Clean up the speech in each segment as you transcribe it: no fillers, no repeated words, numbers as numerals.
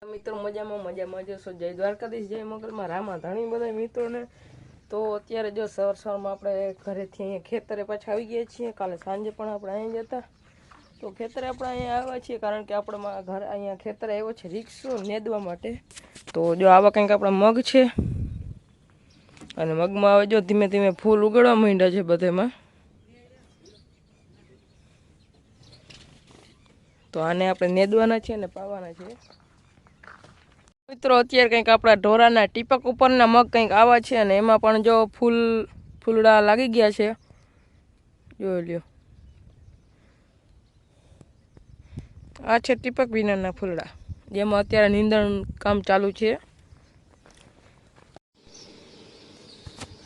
મિત્રો મજામાં જશો। જય દ્વારકાધીશ, જય મોગલમાં, રામા ધણી બધા મિત્રોને। તો અત્યારે જો સવારમાં આપણે ઘરેથી અહીંયા ખેતરે પાછા આવી ગયા છીએ। કાલે સાંજે પણ આપણે અહીંયા જતા, તો ખેતરે આપણે અહીંયા આવ્યા છીએ કારણ કે આપણે ઘર અહીંયા ખેતરે આવ્યો છે રીક્ષો નેદવા માટે। તો જો આવા કંઈક આપણા મગ છે અને મગમાં હવે જો ધીમે ધીમે ફૂલ ઉગડવા માંડ્યા છે બધેમાં। તો આને આપણે નેદવાના છે અને પાવાના છે મિત્રો। અત્યારે કંઈક આપણા ઢોરાના ટીપક ઉપરના મગ કંઈક આવા છે અને એમાં પણ જો ફૂલડા લાગી ગયા છે, જોઈ લ્યો। આ છે ટીપક વિનાના ફૂલડા, જેમાં અત્યારે નીંદણ કામ ચાલુ છે।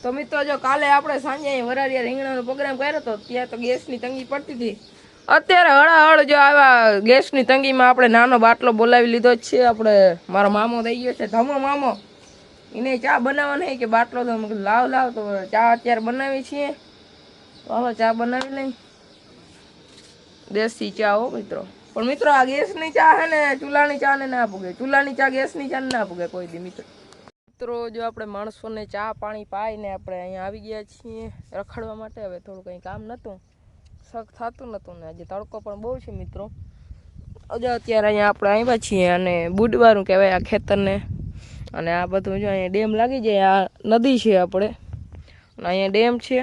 તો મિત્રો જો કાલે આપણે સાંજે વરાળિયા રીંગણાનો પ્રોગ્રામ કર્યો હતો, ત્યાં તો ગેસની તંગી પડતી હતી। અત્યારે હળાહળ જો આવા ગેસની તંગીમાં આપણે નાનો બાટલો બોલાવી લીધો જ છે। આપણે મારો મામો થઈ ગયો છે ધમો મામો, એને ચા બનાવવા નહીં કે બાટલો તો લાવ તો ચા અત્યારે બનાવી છીએ। તો હાલો ચા બનાવી લઈ, દેશી ચા હો મિત્રો। પણ મિત્રો આ ગેસની ચા છે ને ચૂલાની ચા ને ના પૂગે, ચૂલાની ચા ગેસની ચા ના પૂગે કોઈ દી મિત્રો। જો આપણે માણસોને ચા પાણી પાઈને આપણે અહીંયા આવી ગયા છીએ રખડવા માટે। હવે થોડું કંઈ કામ નહોતું, શક થતું નહોતું ને આજે તડકો પણ બહુ છે મિત્રો। અત્યારે અહીંયા આપણે આવ્યા છીએ અને બુધવારનું કહેવાય આ ખેતરને। અને આ બધું જો અહીંયા ડેમ લાગી જાય, આ નદી છે આપણે અને અહીંયા ડેમ છે।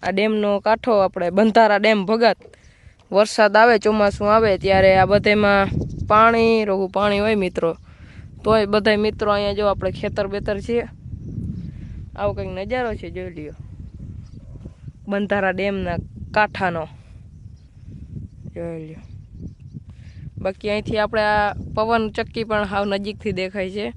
આ ડેમનો કાંઠો આપણે બંધારા ડેમ ભગત। વરસાદ આવે ચોમાસું આવે ત્યારે આ બધામાં પાણી હોય મિત્રો। તોય બધા મિત્રો અહીંયા જો આપણે ખેતર બેતર છે, આવો કંઈક નજારો છે, જોઈ લ્યો બંધારા ડેમના કાંઠાનો, જોઈ લ્યો। બાકી અહીંથી આપણે આ પવન ચક્કી પણ હાવ નજીકથી દેખાય છે।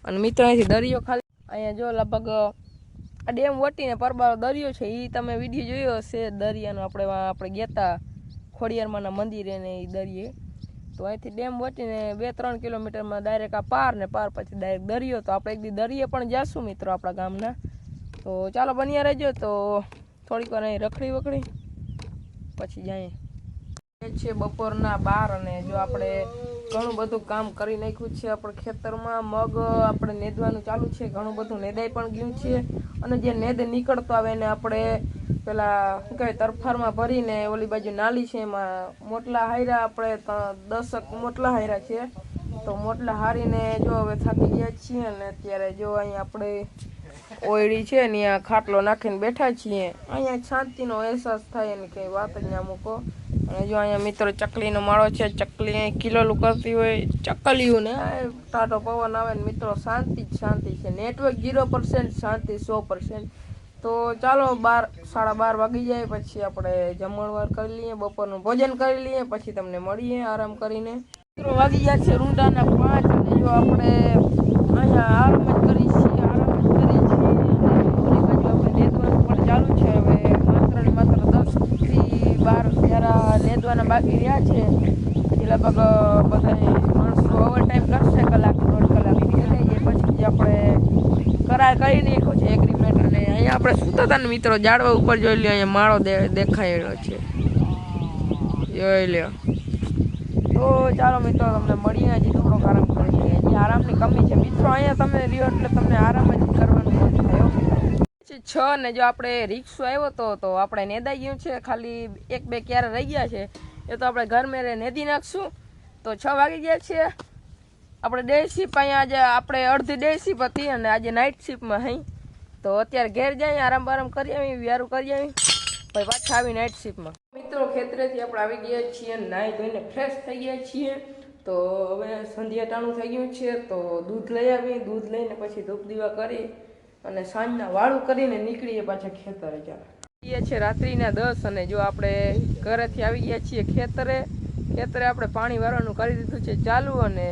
અને મિત્રો અહીંથી દરિયો ખાલી અહીંયા જો લગભગ આ ડેમ વટીને પરબારો દરિયો છે, એ તમે વિડીયો જોયો હશે દરિયાનો। આપણે ગયા હતા ખોડિયારમાંના મંદિરે ને એ દરિયે। તો અહીંથી ડેમ વટીને 2-3 કિલોમીટરમાં ડાયરેક્ટ આ પાર ને પાર પછી ડાયરેક્ટ દરિયો। તો આપણે એક દી દરિયે પણ જઈશું મિત્રો આપણા ગામના। તો ચાલો બન્યા રહેજો। તો થોડીક વાર અહીં રખડી વખડી પછી જઈએ છે બપોરના 12 અને જો આપણે ઘણું બધું કામ કરી નાખ્યું છે આપણે ખેતરમાં। મગ આપણે નેદવાનું ચાલુ છે, ઘણું બધું નેદાઈ પણ ગયું છે। અને જે નેદ નીકળતો આવે એને આપણે પેલા શું કહેવાય તરફારમાં ભરીને ઓલી બાજુ નાલી છે એમાં મોટલા હાર્યા, આપણે 10 મોટલા હાર્યા છે। તો મોટલા હારીને જો હવે થાકી ગયા છીએ અને અત્યારે જો અહીંયા આપણે ઓયડી છે ને ત્યાં ખાટલો નાખીને બેઠા છીએ। અહીંયા શાંતિનો અહેસાસ થાય ને કંઈ વાત જ ના મૂકો। અને જો અહીંયા મિત્રો ચકલીનો માળો છે, ચકલી અહીં કિલોલું કરતી હોય ચકલીયું ને ટાટો પવન આવે ને મિત્રો શાંતિ જ શાંતિ છે। નેટવર્ક 0%, શાંતિ 100%। તો ચાલો 12:30 વાગી જાય પછી આપણે જમણવાર કરી લઈએ, બપોરનું ભોજન કરી લઈએ, પછી તમને મળીએ આરામ કરીને। મિત્રો વાગી ગયા છે રૂંડાના 5 અને જો આપણે અહીંયા આરામ જ કરી છીએ। આપણે ચાલુ છે હવે માત્ર 10 થી 12 ફેરા નેદવાના બાકી રહ્યા છે। હજી લગભગ બધા માણસો ઓવર ટાઈમ કરશે, કલાક 1.5 કલાક પછી આપણે કરાર કરી નાખ્યો છે એગ્રીમેન્ટ। અને અહીંયા આપણે સૂતા હતા ને મિત્રો ઝાડવા ઉપર જોઈ લ્યો, અહીંયા માળો દેખાયેલો છે, જોઈ લ્યો। તો ચાલો મિત્રો તમને મળીએ, હજી થોડોક આરામ કરી લઈએ, હજી આરામની કમી છે મિત્રો। અહીંયા તમે રહ્યો એટલે તમને આરામ જ કરવાનું મન થાય। 6 ને જો આપણે રિક્ષો આવ્યો તો આપણે નેદાઈ ગયું છે, ખાલી 1-2 ક્યારે રહી ગયા છે, એ તો આપણે ઘર મેરે નેદી નાખશું। તો 6 વાગી ગયા છે। આપણે ડે શિપ અહીંયા આજે આપણે અડધી ડે શિપ હતી અને આજે નાઇટ શિપમાં હઈ। તો અત્યારે ઘેર જઈએ, આરામ કરી આવી, વ્યારું કરી આવી, પછી પાછા આવી નાઇટ શિપમાં। મિત્રો ખેતરેથી આપણે આવી ગયા છીએ, નાહી ધોઈને ફ્રેશ થઈ ગયા છીએ। તો હવે સંધ્યા ટાણું થઈ ગયું છે, તો દૂધ લઈ આવી, દૂધ લઈને પછી ધૂપ દીવા કરી અને સાંજના વાળું કરીને નીકળીએ પાછા ખેતરે। ચાલો એ છે રાત્રિના 10 અને જો આપણે ઘરેથી આવી ગયા છીએ ખેતરે આપણે પાણી વાળવાનું કરી દીધું છે ચાલુ અને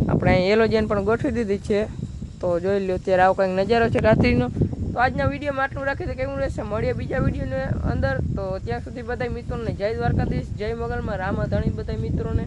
આપણે અહીં એલોજેન પણ ગોઠવી દીધી છે। તો જોઈ લો અત્યારે આવો કંઈક નજારો છે રાત્રિનો। તો આજના વિડીયોમાં આટલું રાખી તો કેવું રહેશે, મળીએ બીજા વિડીયોની અંદર। તો ત્યાં સુધી બધા મિત્રોને જય દ્વારકાધીશ, જય મોગલમાં, રામા ધણી બધા મિત્રોને।